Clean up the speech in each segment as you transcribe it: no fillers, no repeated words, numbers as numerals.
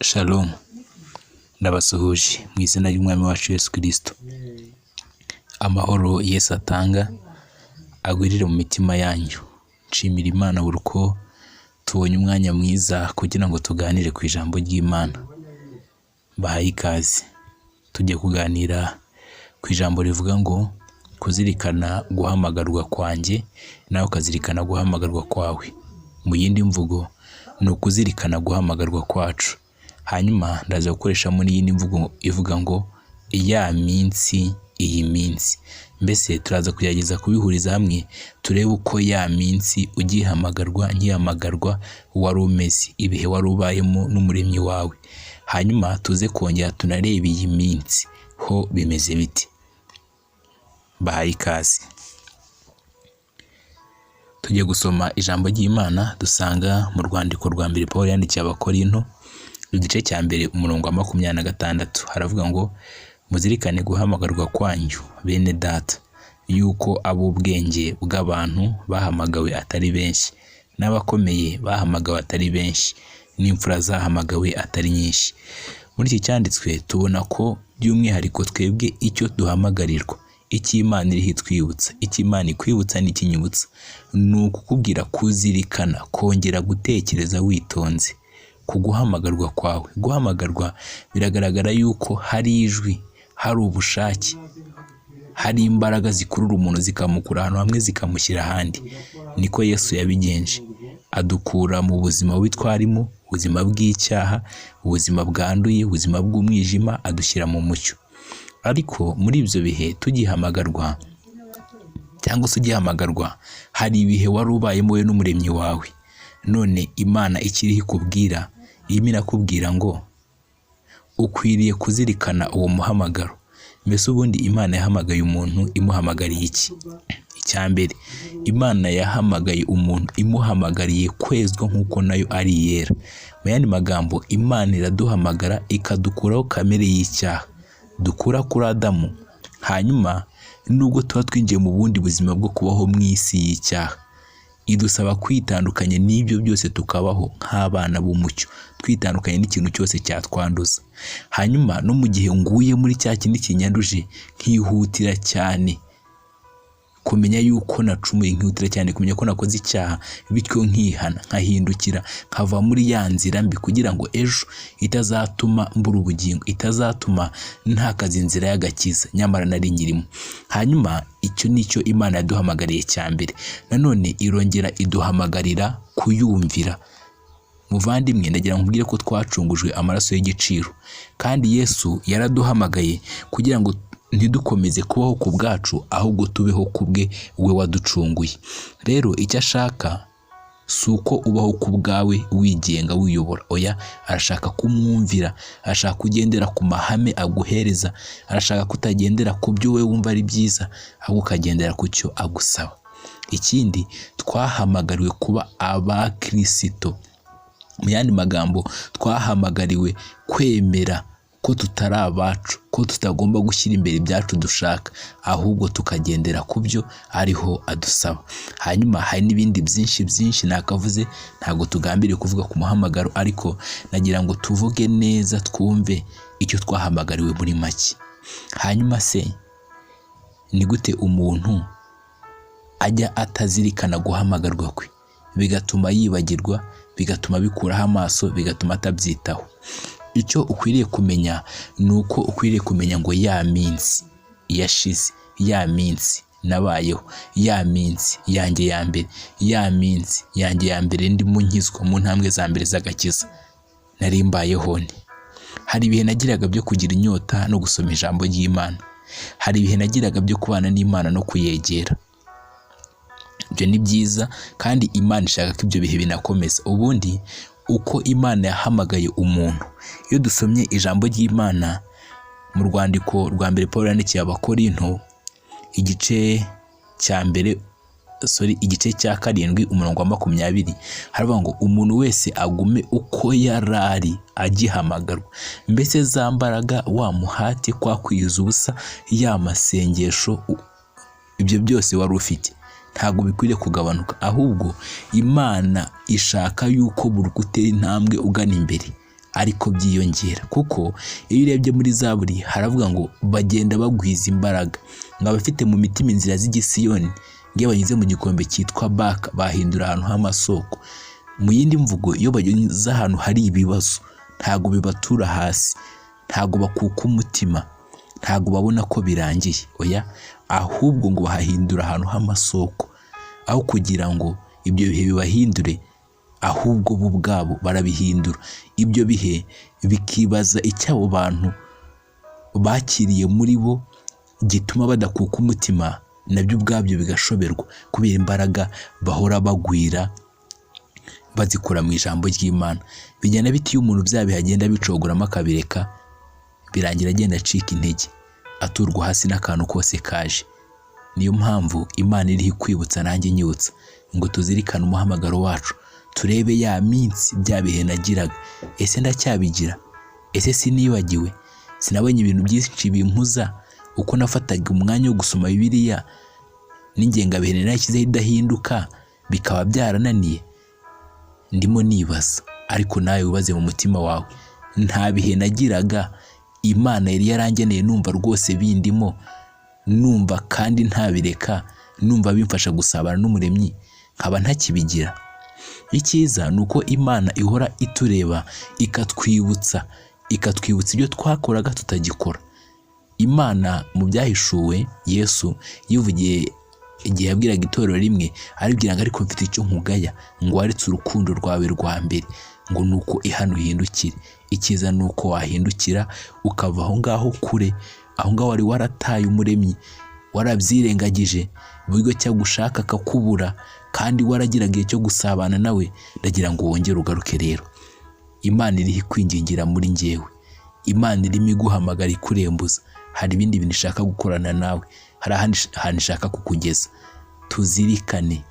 Shalom, ndabasuhuje mu izina ry'Umwami wacu Yesu Kristo. Amahoro Yesu atanga agwirire mu mitima yanyu. Nshimira Imana buri uko tubonye umwanya mwiza kugira ngo tuganire ku ijambo ry'Imana. Bahaye ikaze. Tujye kuganira ku ijambo rivuga ngo kuzirikana guhamagarwa kwanjye nawe ukazirikana guhamagarwa kwawe. Mu yindi mvugo ni ukuzirikana guhamagarwa kwacu. Hanyuma ndaza gukoreshamo n'iyindi mvugo ivuga ngo ya minsi, iyi minsi. Mbese turaza kugerageza kubihuriza hamwe turebe uko ya minsi ugihamagarwa nkihamagarwa wari umeze, ibihe wari ubayemo n'umuremyi wawe. Hanyuma tuze kongera tunarebe iyi minsi ho bimeze biti. Bahaye ikaze. Tujye gusoma ijambo ry'Imana dusanga mu rwandiko rwa mbere Pawulo yandikiye Abakorinto, igice cya mbere umurongo wa 26. Haravuga ngo muzirikane guhamagarwa kwanyu bene data, yuko ab'ubwenge bw'abantu bahamagawe atari benshi, n'abakomeye bahamagawe atari benshi, n'imfura zahamagawe atari nyinshi. Muri iki cyanditswe tubona ko by'umwihariko twebwe icyo duhamagarirwa, icyo Imana iriho itwibutsa, icyo Imana ikwibutsa n'ikinyibutsa, ni ukukubwira kuzirikana, kongera gutekereza witonze ku guhamagarwa kwawe. Guhamagarwa biragaragara yuko hari ijwi, hari ubushake, hari imbaraga zikurura umuntu zikamukura ahantu hamwe zikamushyira ahandi. Niko Yesu yabigenje, adukura mu buzima witwarimo, ubuzima bw'icyaha, ubuzima bwanduye, ubuzima bw'umwijima, adushyira mu mucyo. Ariko muri ibyo bihe tugihamagarwa cyangwa se ugihamagarwa, hari ibihe wari ubayemo wowe n'umuremyi wawe. None Imana ikiriho ikubwira, irimo irakubwira ngo ukwiriye kuzirikana uwo muhamagaro. Mbese ubundi Imana yahamagaye umuntu imuhamagariye iki? Icya mbere, Imana yahamagaye umuntu imuhamagariye kwezwa nk'uko nayo ari iyera. Mu yandi magambo, Imana iraduhamagara ikadukuraho kamere y'icyaha dukura kuri Adamu. Hanyuma nubwo tuba twinjiye mu bundi buzima bwo kubaho mu isi y'icyaha, idusaba kwitandukanya n'ibyo byose tukabaho nk'abana b'umucyo, twitandukanye n'ikintu cyose cyatwanduza. Hanyuma no mu gihe nguye muri cya kindi kinyanduje, nkihutira cyane kumenya yuko nacumuye, nkihutira cyane kumenya ko nakoze icyaha, bityo nkihana, nkahindukira, nkava muri ya nzira mbi kugira ngo ejo itazatuma mbura ubugingo, itazatuma ntakaza inzira y'agakiza nyamara nari nyirimo. Hanyuma icyo nicyo Imana yaduhamagariye cya mbere. Nanone irongera iduhamagarira kuyumvira. Muvandimwe, ndagira ngo nkubwire ko twacungujwe amaraso y'igiciro, kandi Yesu yaraduhamagaye kugira ngo ntidukomeze kubaho ku bwacu, ahubwo tubeho ku bwe, we waducunguye. Rero icyo ashaka si uko ubaho ku bwawe wigenga wiyobora, oya, arashaka kumwumvira, arashaka kugendera ku mahame aguhereza, arashaka kutagendera ku byo we wumva ari byiza, ahubwo ukagendera ku cyo agusaba. Ikindi, twahamagariwe kuba abakristo. Mu yandi magambo, twahamagariwe kwemera ko tutari abacu, ko tutagomba gushyira imbere ibyacu dushaka, ahubwo tukagendera ku byo ariho adusaba. Hanyuma hari n'ibindi byinshi nakavuze, ntabwo tugambiriye kuvuga ku muhamagaro, ariko nagira ngo tuvuge neza, twumve icyo twahamagariwe muri make. Hanyuma se, ni gute umuntu ajya atazirikana guhamagarwa kwe, bigatuma yibagirwa, bigatuma bikuraho amaso, bigatuma atabyitaho? Icyo ukwiriye kumenya ni uko ukwiriye kumenya ngo ya minsi yashize, ya minsi nabayeho, ya minsi yanjye ya mbere, ya minsi yanjye ya mbere ndimo nkizwa mu ntambwe za mbere z'agakiza, nari mbayeho nte? Hari ibihe nagiraga byo kugira inyota no gusoma ijambo ry'Imana, hari ibihe nagiraga byo kubana n'Imana no kuyegera. Ibyo ni byiza, kandi Imana ishaka ko ibyo bihe binakomeza. Ubundi uko Imana yahamagaye umuntu, iyo dusomye ijambo ry'Imana mu rwandiko rwa mbere Pawulo yandikiye Abakorinto, igice cya cya 7 umurongo wa 20, haravuga ngo umuntu wese agume uko yarari agihamagarwa. Mbese za mbaraga, wa muhati, kwa kwiza ubusa, ya masengesho, ibyo byose wari ufite, ntabwo bikwiriye kugabanuka, ahubwo Imana ishaka yuko buri gutera intambwe ugana imbere ariko byiyongera. Kuko iyo urebye muri Zaburi haravuga ngo bagenda bagwiza imbaraga, ngo abafite mu mitima inzira z'igisiyoni, ngiyo banyuze mu gikombe cyitwa Baka bahindura ahantu h'amasoko. Mu yindi mvugo, iyo bageze ahantu hari ibibazo ntago bibatura hasi, ntago bakuka umutima, ntago babona ko birangiye, oya, ahubwo ngo bahahindura ahantu h'amasoko. Aho kugira ngo ibyo bihe bibahindure, ahubwo bo ubwabo barabihindura. Ibyo bihe bikibaza icyo abo bantu bakiriye muri bo gituma badakuka umutima, nabyo ubwabyo bigashoberwa kubera imbaraga bahora bagwira bazikura mu ijambo ry'Imana. Bijyana biti iyo umuntu bya bihagenda bicogoramo akabireka, birangira agenda acika intege, aturwa hasi n'akantu kose kaje. Niyo mpamvu Imana iriho kwibutsa nanjye nyibutsa ngo tuzirikane umuhamagaro wacu, turebe ya minsi bya bihe nagiraga, ese ndacyabigira? Ese sinibagiwe? Sinabonye ibintu byinshi bimpuza uko nafataga umwanya wo gusoma Bibiliya n'ingengabihe nashyizeho idahinduka bikaba byarananiye? Ndimo nibaza, ariko nawe wibaze mu mutima wawe, nta bihe nagiraga Imana yari yarangeneye numva rwose bindimo, numva kandi ntabireka, numva bimfasha gusabana n'Umuremyi, nkaba ntakibigira? Icyiza ni uko Imana ihora itureba ikatwibutsa ibyo twakoraga tutagikora. Imana mu byahishuwe Yesu yivugiye igihe yabwiraga itorero rimwe, aribwira ngo ariko mfite icyo nkugaya, ngo waretse urukundo rwawe rwa mbere, ngo nuko ihano uhindukire. Icyiza ni uko wahindukira ukava aho ngaho kure, aho ngaho wari warataye Umuremyi, warabyirengagije, buryo cyagushaka akakubura, kandi waragiraga igihe cyo gusabana nawe. Ndagira ngo wongere ugaruke rero. Imana iriho kwingingira muri njyewe, Imana irimo iguhamagara ikurembuza. Hari ibindi bintu ishaka gukorana nawe, hari ahantu ishaka kukugeza. Tuzirikane,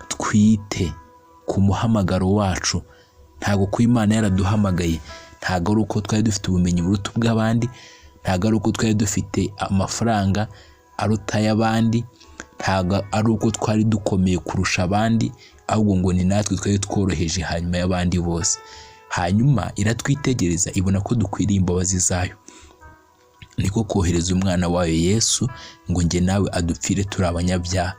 twite ku muhamagaro wacu. Ntago ku Imana yaraduhamagaye, ntago ari uko twari dufite ubumenyi buruta ubw'abandi, ntago ari uko twari dufite amafaranga aruta y'abandi, ntago ari uko twari dukomeye kurusha abandi, ahubwo ngo ni natwe twari tworoheje hanyuma y'abandi bose. Hanyuma iratwitegereza, ibona ko dukwiriye imbabazi zayo, niko kohereza umwana wayo Yesu ngo njye nawe adupfire turi abanyabyaha,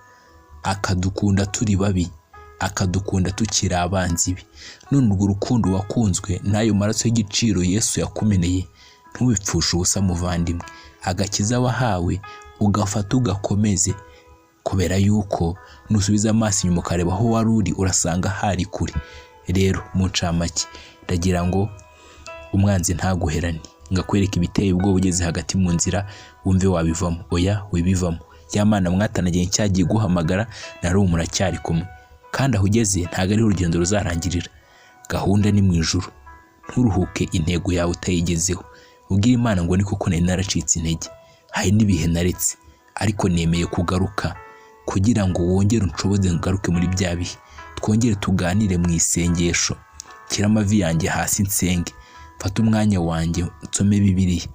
akadukunda turi babi, akadukunda tukiri abanzi be. None urwo rukundo wakunzwe n'ayo maraso y'igiciro Yesu yakumeneye, ntubipfushe ubusa muvandimwe. Agakiza wahawe ugafata ugakomeze, kubera yuko nusubiza amaso inyuma ukareba aho wari uri urasanga hari kure. Rero mu ncamake ndagira ngo umwanzi ntaguherane, ngakwereka ibiteye ubwoba ugeze hagati mu nzira, wumve wabivamo. Oya, wibivamo. Ya Mana mwatanagiye cyagiye guhamagara, nari muracyari kumwe, kandi aho ugeze ntago ari urugendo ruzarangirira. Gahunda ni mu ijuru. Nturuhuke intego yawe utayigezeho. Ubwira Imana ngo ni koko nari naracitse intege, hari n'ibihe naretse, ariko nemeye kugaruka kugira ngo wongere unshoboze ngaruke muri bya bihe. Twongere tuganire mu isengesho, kira amavi yanjye hasi nsenge, fata umwanya wanjye nsome Bibiliya,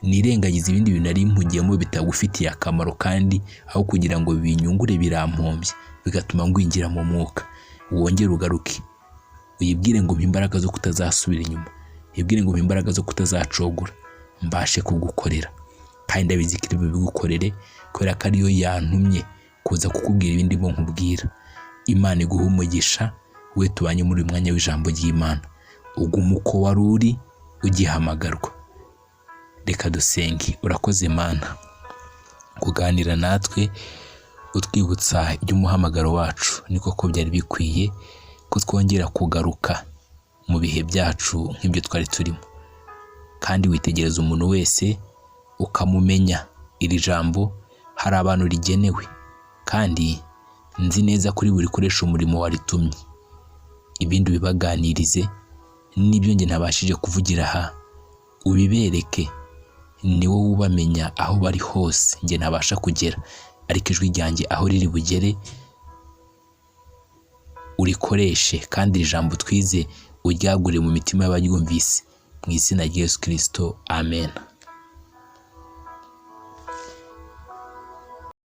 nirengagize ibindi bintu nari mpugiyemo bitagufitiye akamaro, kandi aho kugira ngo binyungure birampombye bigatuma ngwingira mu mwuka. Wongere ugaruke, uyibwire ngo imbaraga zo kutazasubira inyuma, uyibwire ngo imbaraga zo kutazacogora, mbashe kugukorera. Kandi ndabizi ko bigukorere, kubera ko ariyo yantumye kuza kukubwira ibindi bo nkubwira. Imana iguha umugisha, we tubanye muri uyu mwanya w'ijambo ry'Imana, ugume uko wari uri ugihamagarwa. Reka dusenge. Urakoze Mana kuganira natwe, utwibutsa iby'umuhamagaro wacu. Ni koko byari bikwiye ko twongera kugaruka mu bihe byacu nk'ibyo twari turimo, kandi witegereza umuntu wese ukamumenya. Iri jambo hari abantu rigenewe, kandi nzi neza kuri buri koresha umurimo waritumye. Ibindi bibaganirize, n'ibyo njye ntabashije kuvugira aha ubibereke. Ni wowe ubamenya aho bari hose, njye ntabasha kugera, ariko ijwi ryanjye aho riri bugere urikoreshe, kandi iri jambo twize uryagure mu mitima y'abaryumvise, mu izina rya Yesu Kristo, amen.